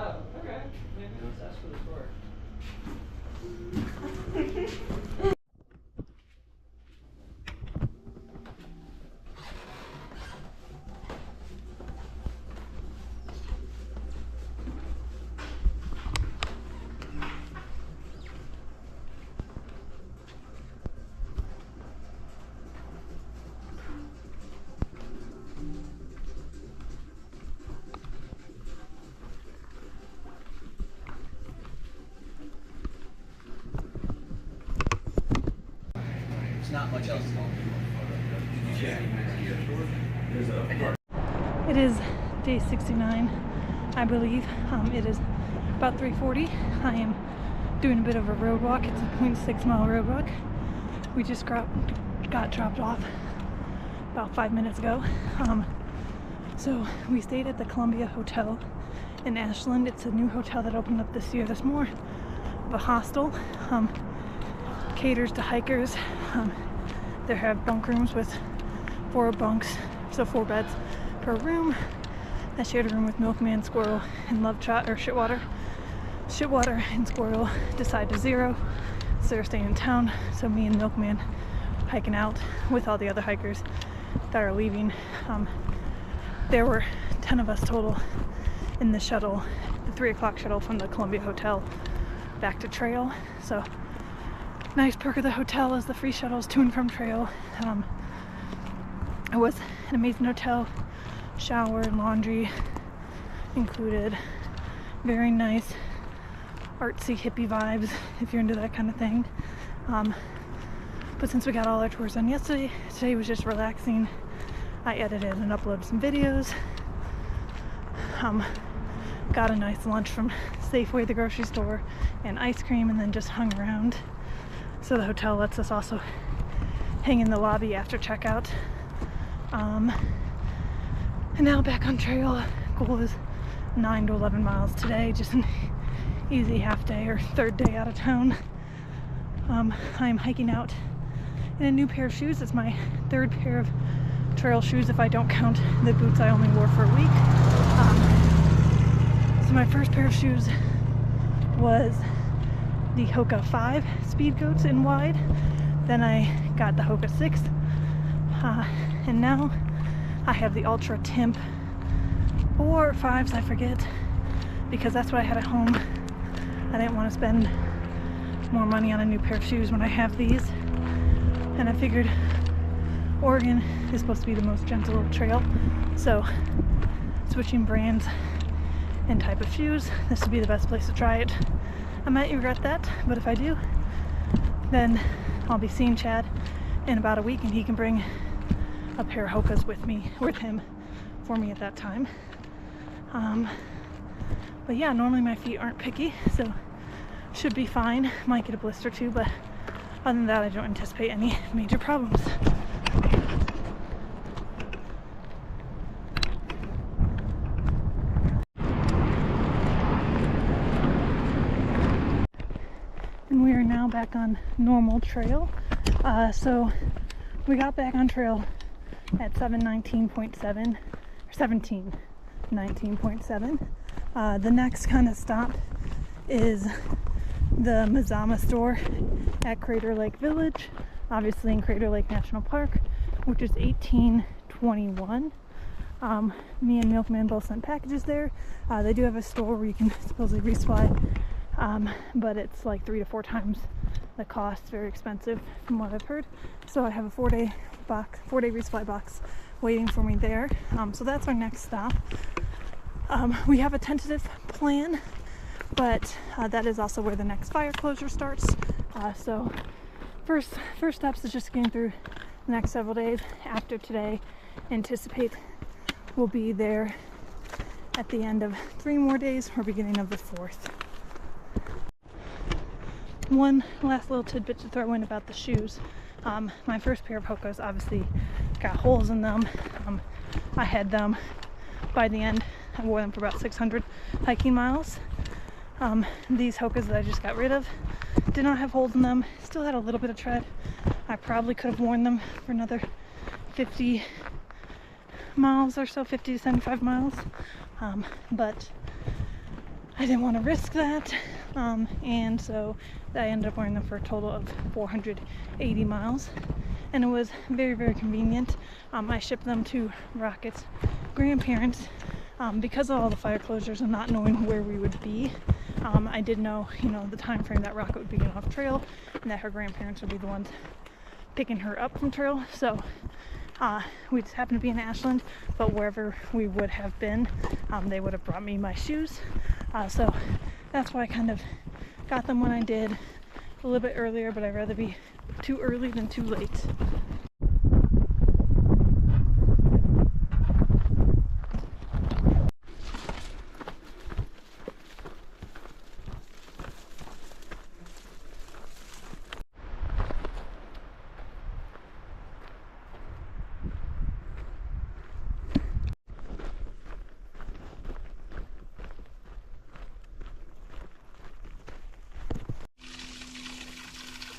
Oh, okay. Maybe let's ask for the score. Not much else. It is day 69, I believe. It is about 3:40. I am doing a bit of a road walk. It's a 0.6 mile road walk. We just got dropped off about 5 minutes ago. So we stayed at the Columbia Hotel in Ashland. It's a new hotel that opened up this year. There's more of a hostel. Caters to hikers. They have bunk rooms with 4 bunks, so 4 beds per room. I shared a room with Milkman, Squirrel, and Shitwater. Shitwater and Squirrel decide to zero, so they're staying in town. So me and Milkman hiking out with all the other hikers that are leaving. There were 10 of us total in the shuttle, the 3 o'clock shuttle from the Columbia Hotel back to trail. So nice perk of the hotel is the free shuttles to and from trail. It was an amazing hotel, shower and laundry included. Very nice, artsy hippie vibes if you're into that kind of thing. But since we got all our tours done yesterday, today was just relaxing. I edited and uploaded some videos. Got a nice lunch from Safeway, the grocery store, and ice cream, and then just hung around. So the hotel lets us also hang in the lobby after checkout. And now back on trail. Goal is 9 to 11 miles today, just an easy half day or third day out of town. I'm hiking out in a new pair of shoes. It's my 3rd pair of trail shoes if I don't count the boots I only wore for a week. So my first pair of shoes was the Hoka 5 Speed Goats in wide. Then I got the Hoka 6. And now I have the Ultra Timp 4 or 5s, I forget, because that's what I had at home. I didn't want to spend more money on a new pair of shoes when I have these. And I figured Oregon is supposed to be the most gentle trail, so switching brands and type of shoes, this would be the best place to try it. I might regret that, but if I do, then I'll be seeing Chad in about a week and he can bring a pair of Hokas with him for me at that time. But yeah, normally my feet aren't picky, so should be fine. Might get a blister too, but other than that, I don't anticipate any major problems. And we are now back on normal trail. So we got back on trail at 7:19.7 or 17:19.7. The next kind of stop is the Mazama store at Crater Lake Village, obviously in Crater Lake National Park, which is 1821. Me and Milkman both sent packages there. They do have a store where you can supposedly resupply, but it's like 3 to 4 times the cost. Very expensive from what I've heard. So I have a 4-day resupply box waiting for me there. So that's our next stop. We have a tentative plan, but that is also where the next fire closure starts. So first steps is just getting through the next several days. After today, anticipate we'll be there at the end of 3 more days or beginning of the 4th. One last little tidbit to throw in about the shoes. My first pair of Hokas obviously got holes in them. I had them by the end. I wore them for about 600 hiking miles. These Hokas that I just got rid of did not have holes in them. Still had a little bit of tread. I probably could have worn them for another 50 miles or so, 50 to 75 miles. But I didn't want to risk that, and so I ended up wearing them for a total of 480 miles, and it was very, very convenient. I shipped them to Rocket's grandparents because of all the fire closures and not knowing where we would be. I did know, the time frame that Rocket would be getting off trail, and that her grandparents would be the ones picking her up from trail. So we just happened to be in Ashland, but wherever we would have been, they would have brought me my shoes. So that's why I kind of got them when I did, a little bit earlier, but I'd rather be too early than too late.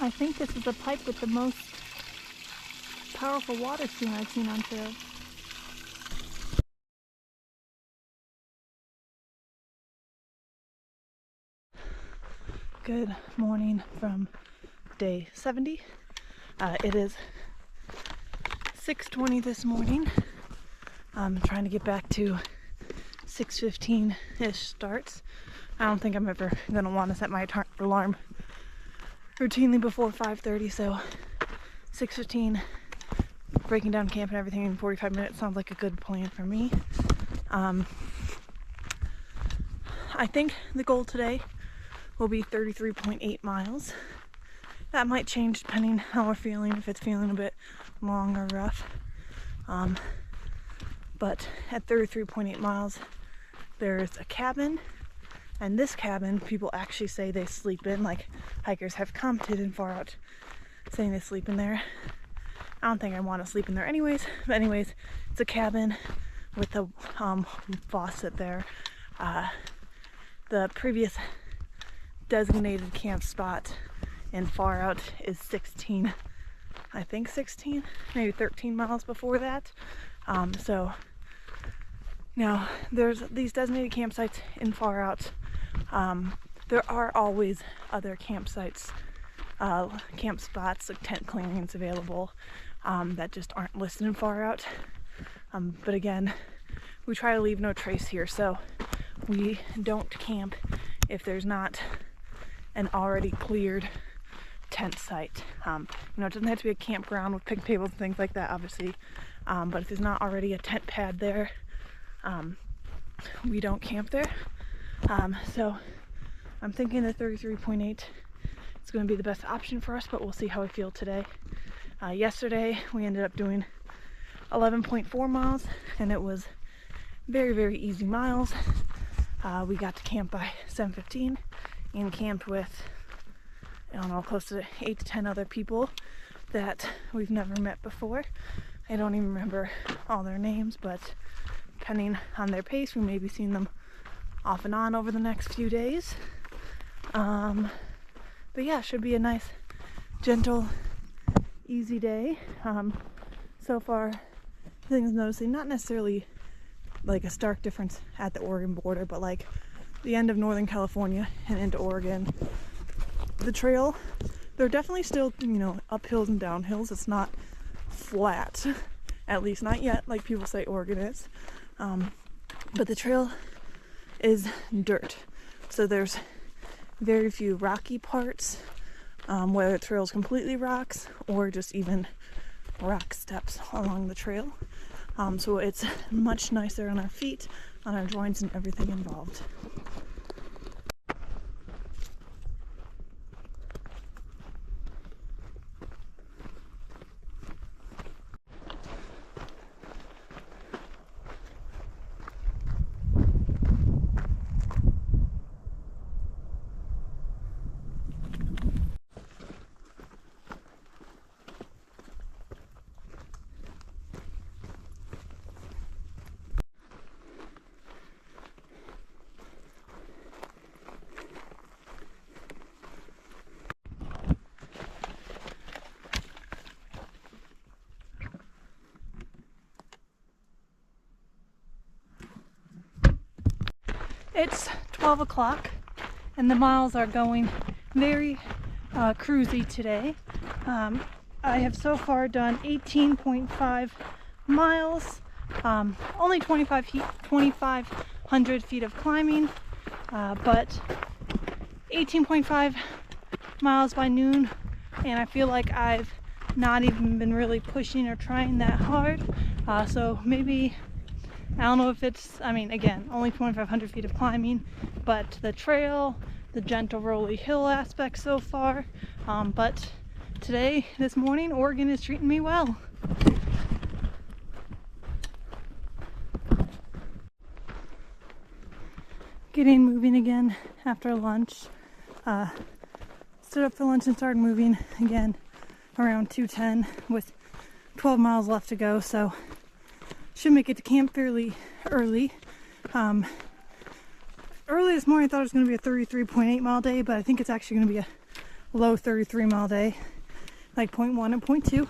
I think this is the pipe with the most powerful water stream I've seen on trail. Good morning from day 70. It is 6:20 this morning. I'm trying to get back to 6:15-ish starts. I don't think I'm ever going to want to set my alarm routinely before 5:30, so 6:15, breaking down camp and everything in 45 minutes sounds like a good plan for me. I think the goal today will be 33.8 miles. That might change depending how we're feeling, if it's feeling a bit long or rough. But at 33.8 miles, there's a cabin. And this cabin, people actually say they sleep in, like hikers have commented in Far Out saying they sleep in there. I don't think I want to sleep in there anyways, but anyways, it's a cabin with a faucet there. The previous designated camp spot in Far Out is 16, I think 16, maybe 13 miles before that. So now there's these designated campsites in Far Out. There are always other campsites, camp spots, like tent clearings available that just aren't listed in Far Out. But again, we try to leave no trace here, so we don't camp if there's not an already cleared tent site. It doesn't have to be a campground with picnic tables and things like that, obviously. But if there's not already a tent pad there, we don't camp there. So I'm thinking that 33.8 is going to be the best option for us, but we'll see how we feel today. Yesterday we ended up doing 11.4 miles, and it was very, very easy miles. We got to camp by 7:15 and camped with, I don't know, close to 8 to 10 other people that we've never met before. I don't even remember all their names, but depending on their pace, we may be seeing them off and on over the next few days. But yeah, it should be a nice, gentle, easy day. So far, things noticing, not necessarily like a stark difference at the Oregon border, but like the end of Northern California and into Oregon. The trail, there are definitely still, uphills and downhills. It's not flat, at least not yet, like people say Oregon is. But the trail is dirt, so there's very few rocky parts, whether the trail is completely rocks or just even rock steps along the trail. So it's much nicer on our feet, on our joints, and everything involved. It's 12 o'clock and the miles are going very cruisy today. I have so far done 18.5 miles, only 2,500 feet of climbing, but 18.5 miles by noon, and I feel like I've not even been really pushing or trying that hard. So maybe, I don't know if it's, I mean, again, only 2,500 feet of climbing, but the trail, the gentle rolly hill aspect so far, but today, this morning, Oregon is treating me well. Getting moving again after lunch. Stood up for lunch and started moving again around 2:10 with 12 miles left to go, so should make it to camp fairly early. Early this morning I thought it was going to be a 33.8 mile day, but I think it's actually going to be a low 33 mile day, like 0.1 and 0.2.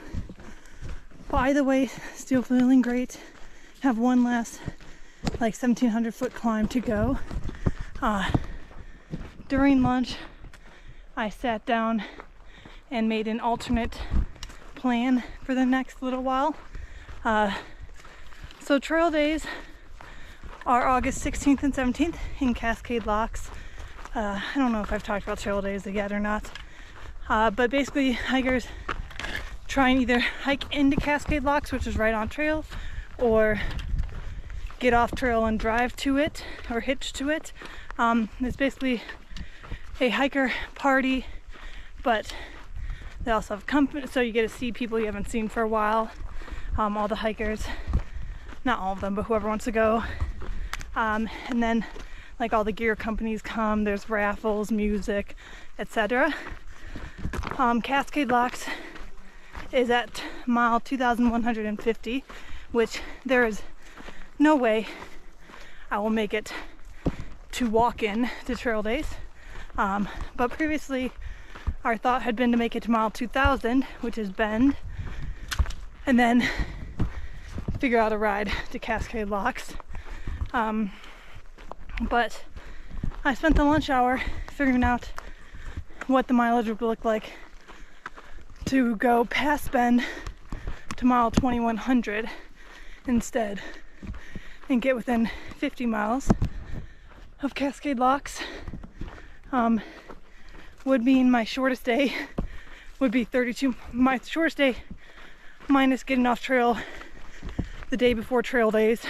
But either way, still feeling great. Have one last like 1,700 foot climb to go. During lunch I sat down and made an alternate plan for the next little while. So trail days are August 16th and 17th in Cascade Locks. I don't know if I've talked about trail days yet or not, but basically hikers try and either hike into Cascade Locks, which is right on trail, or get off trail and drive to it or hitch to it. It's basically a hiker party, but they also have company, so you get to see people you haven't seen for a while. All the hikers, not all of them, but whoever wants to go. And then like all the gear companies come, there's raffles, music, etc. Cascade Locks is at mile 2,150, which there is no way I will make it to walk in to trail days. But previously our thought had been to make it to mile 2,000, which is Bend, and then figure out a ride to Cascade Locks. But I spent the lunch hour figuring out what the mileage would look like to go past Bend to mile 2,100 instead and get within 50 miles of Cascade Locks. Would mean my shortest day would be 32. My shortest day minus getting off trail the day before trail days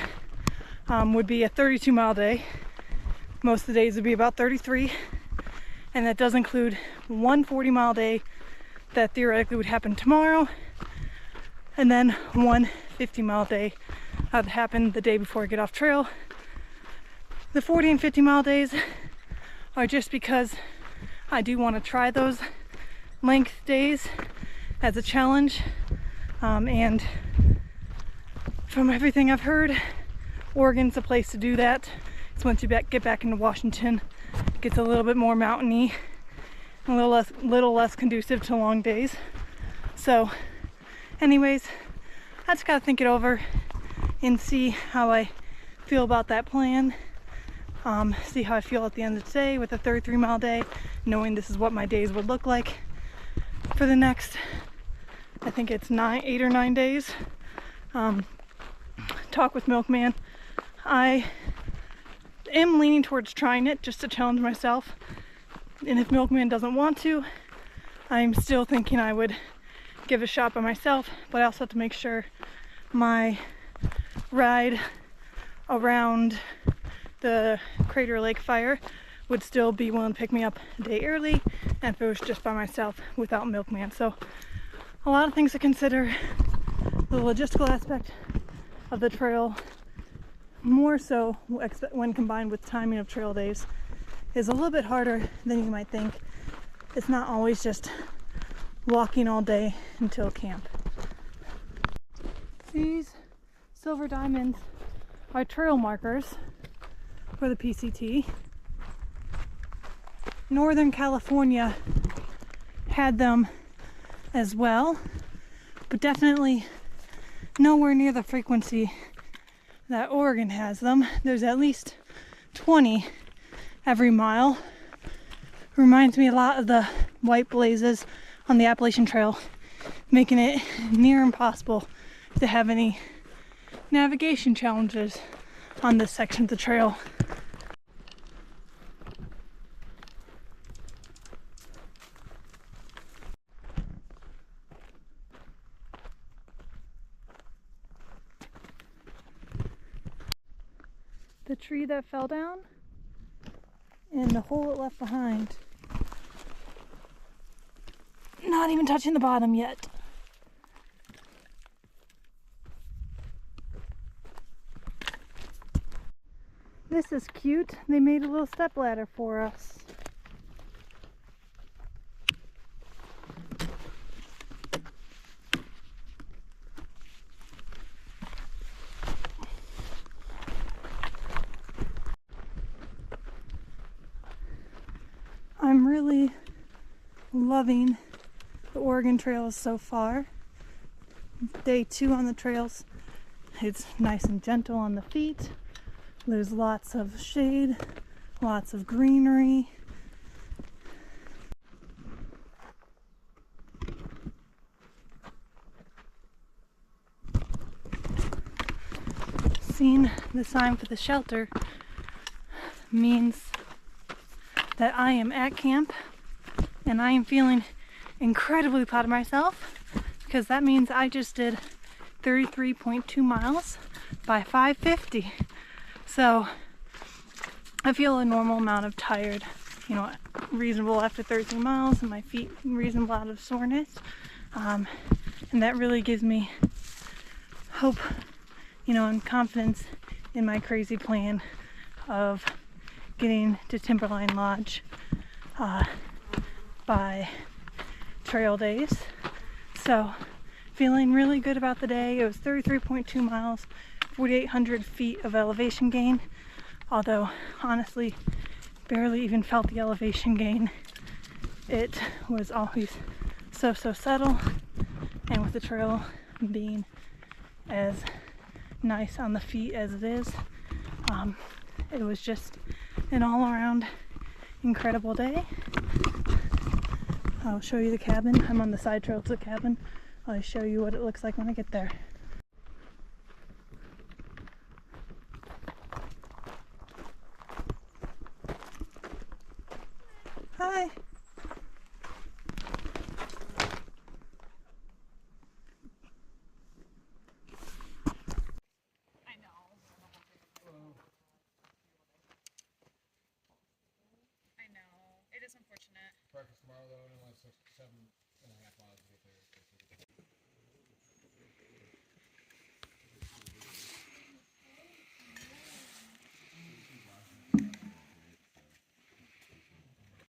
would be a 32 mile day. Most of the days would be about 33, and that does include one 40 mile day that theoretically would happen tomorrow, and then one 50 mile day that would happen the day before I get off trail. The 40 and 50 mile days are just because I do want to try those length days as a challenge, and from everything I've heard, Oregon's the place to do that. It's once you get back into Washington, it gets a little bit more mountainy, a little less conducive to long days. So anyways, I just gotta think it over and see how I feel about that plan. See how I feel at the end of the day with a 33 mile day, knowing this is what my days would look like for the next, I think it's 8 or 9 days. Talk with Milkman. I am leaning towards trying it just to challenge myself, and if Milkman doesn't want to, I'm still thinking I would give it a shot by myself, but I also have to make sure my ride around the Crater Lake fire would still be willing to pick me up a day early, and if it was just by myself without Milkman. So a lot of things to consider. The logistical aspect of the trail, more so when combined with timing of trail days, is a little bit harder than you might think. It's not always just walking all day until camp. These silver diamonds are trail markers for the PCT. Northern California had them as well, but definitely nowhere near the frequency that Oregon has them. There's at least 20 every mile. Reminds me a lot of the white blazes on the Appalachian Trail, making it near impossible to have any navigation challenges on this section of the trail. The tree that fell down and the hole it left behind. Not even touching the bottom yet. This is cute. They made a little step ladder for us. I'm really loving the Oregon trails so far. Day 2 on the trails. It's nice and gentle on the feet. There's lots of shade, lots of greenery. Seeing the sign for the shelter means that I am at camp and I am feeling incredibly proud of myself, because that means I just did 33.2 miles by 5:50. So I feel a normal amount of tired, reasonable after 13 miles, and my feet reasonable out of soreness. And that really gives me hope, and confidence in my crazy plan of getting to Timberline Lodge by trail days. So feeling really good about the day. It was 33.2 miles, 4,800 feet of elevation gain, although honestly barely even felt the elevation gain. It was always so subtle, and with the trail being as nice on the feet as it is, it was just an all-around incredible day. I'll show you the cabin. I'm on the side trail to the cabin. I'll show you what it looks like when I get there. Hi. I know. It is unfortunate. Breakfast tomorrow though, and only 7.5 miles